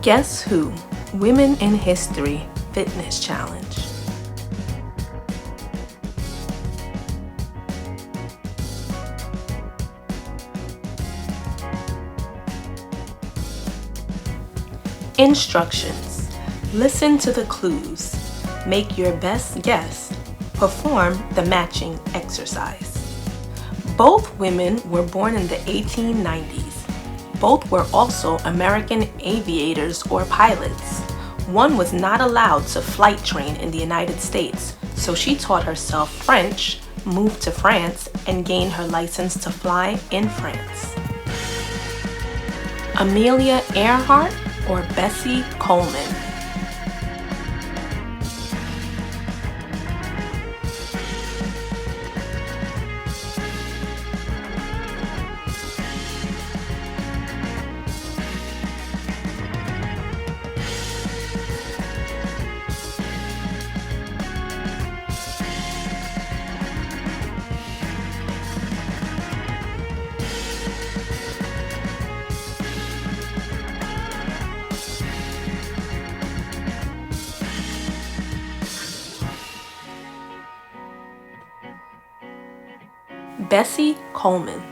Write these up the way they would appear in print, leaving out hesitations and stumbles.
Guess Who? Women in History Fitness Challenge. Instructions. Listen to the clues. Make your best guess. Perform the matching exercise. Both women were born in the 1890s. Both were also American aviators or pilots. One was not allowed to flight train in the United States, so she taught herself French, moved to France, and gained her license to fly in France. Amelia Earhart or Bessie Coleman? Bessie Coleman.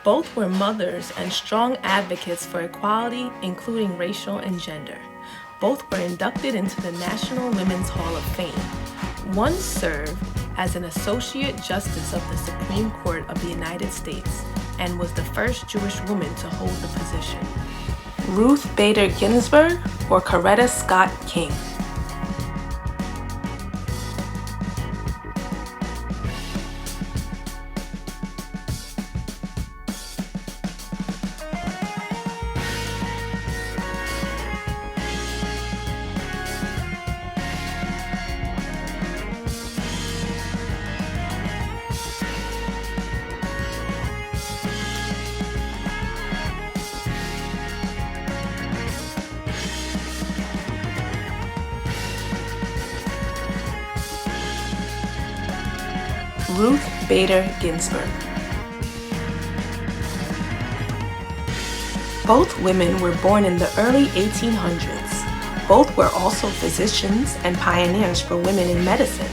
Both were mothers and strong advocates for equality, including racial and gender. Both were inducted into the National Women's Hall of Fame. One served as an Associate Justice of the Supreme Court of the United States and was the first Jewish woman to hold the position. Ruth Bader Ginsburg or Coretta Scott King? Ruth Bader Ginsburg. Both women were born in the early 1800s. Both were also physicians and pioneers for women in medicine.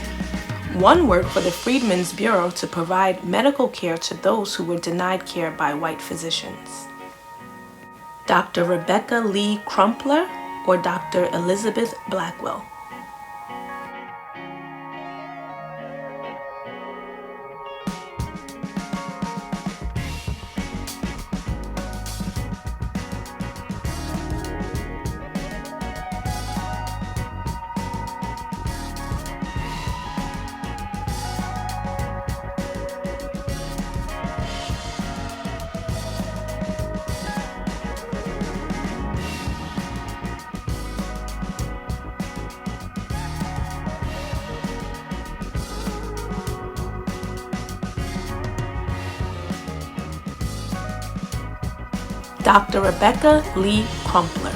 One worked for the Freedmen's Bureau to provide medical care to those who were denied care by white physicians. Dr. Rebecca Lee Crumpler or Dr. Elizabeth Blackwell? Dr. Rebecca Lee Crumpler.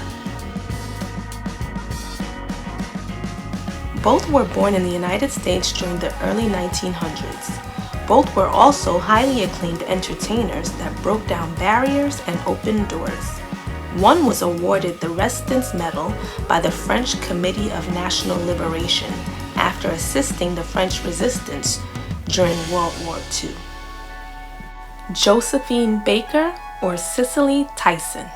Both were born in the United States during the early 1900s. Both were also highly acclaimed entertainers that broke down barriers and opened doors. One was awarded the Resistance Medal by the French Committee of National Liberation after assisting the French resistance during World War II. Josephine Baker or Cicely Tyson?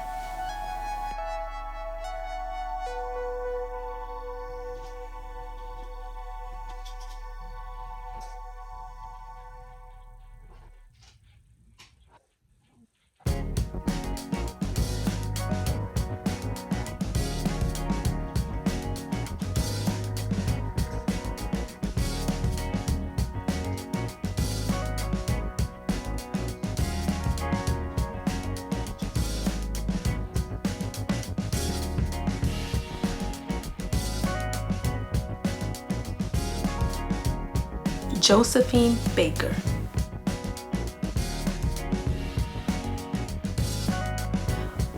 Josephine Baker.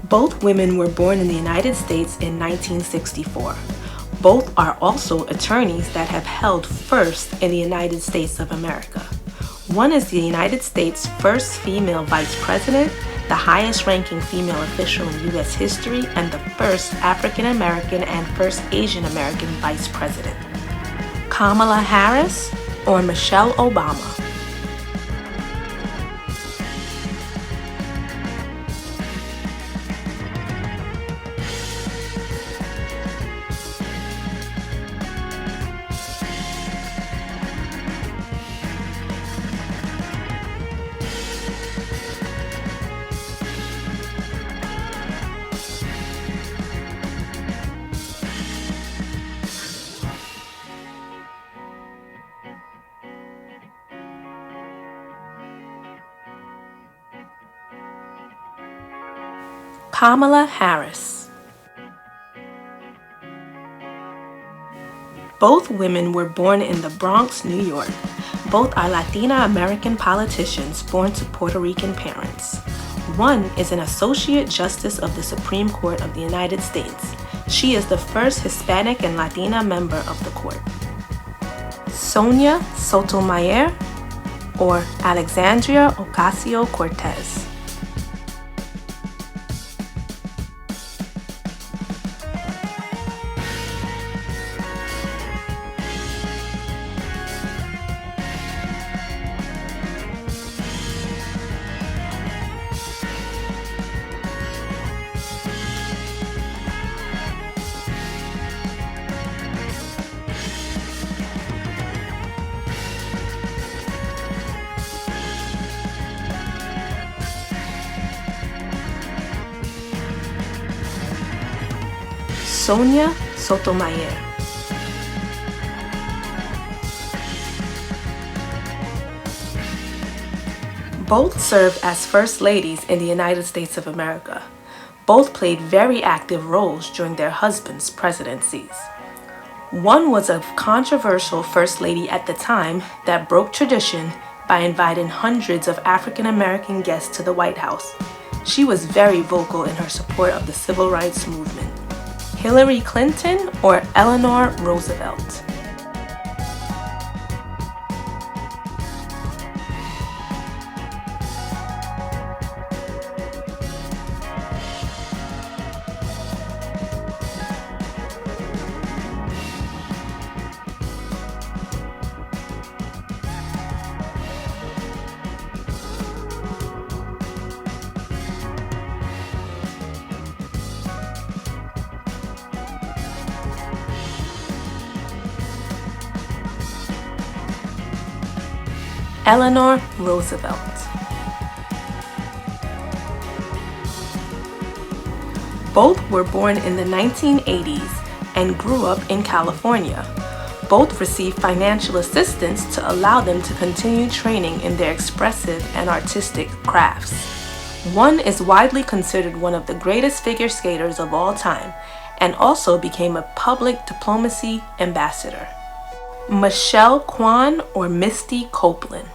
Both women were born in the United States in 1964. Both are also attorneys that have held first in the United States of America. One is the United States' first female vice president, the highest ranking female official in U.S. history, and the first African American and first Asian American vice president. Kamala Harris or Michelle Obama? Kamala Harris. Both women were born in the Bronx, New York. Both are Latina American politicians born to Puerto Rican parents. One is an Associate Justice of the Supreme Court of the United States. She is the first Hispanic and Latina member of the court. Sonia Sotomayor or Alexandria Ocasio-Cortez. Sonia Sotomayor. Both served as First Ladies in the United States of America. Both played very active roles during their husbands' presidencies. One was a controversial First Lady at the time that broke tradition by inviting hundreds of African American guests to the White House. She was very vocal in her support of the Civil Rights Movement. Hillary Clinton or Eleanor Roosevelt? Eleanor Roosevelt. Both were born in the 1980s and grew up in California. Both received financial assistance to allow them to continue training in their expressive and artistic crafts. One is widely considered one of the greatest figure skaters of all time and also became a public diplomacy ambassador. Michelle Kwan or Misty Copeland?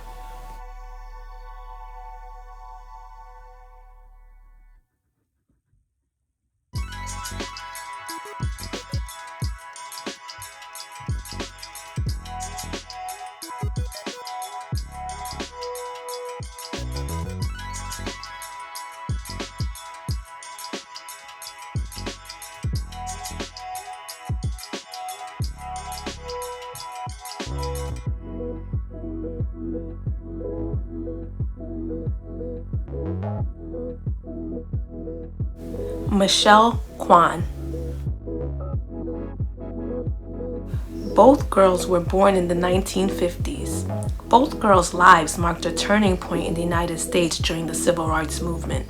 Michelle Kwan. Both girls were born in the 1950s. Both girls' lives marked a turning point in the United States during the Civil Rights Movement.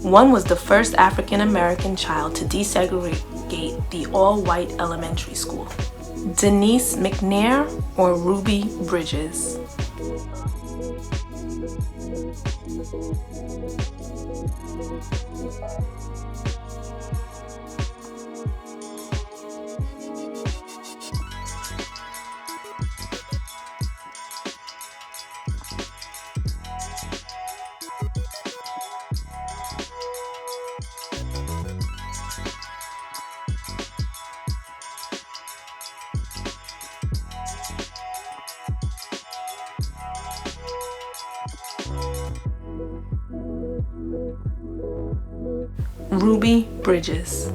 One was the first African American child to desegregate the all-white elementary school. Denise McNair or Ruby Bridges? Ruby Bridges.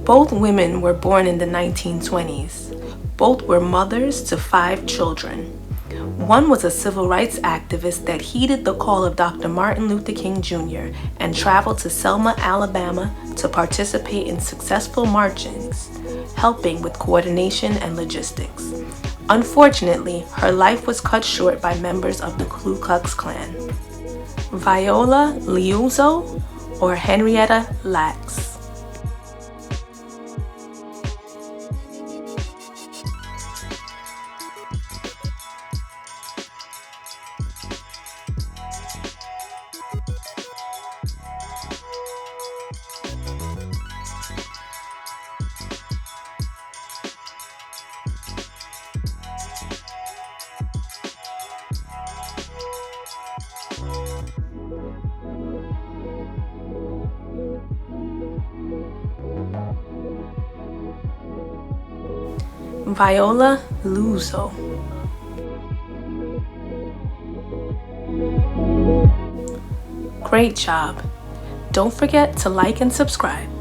Both women were born in the 1920s. Both were mothers to 5 children. One was a civil rights activist that heeded the call of Dr. Martin Luther King Jr. and traveled to Selma, Alabama to participate in successful marches, helping with coordination and logistics. Unfortunately, her life was cut short by members of the Ku Klux Klan. Viola Liuzzo or Henrietta Lacks. Viola Liuzzo. Great job. Don't forget to like and subscribe.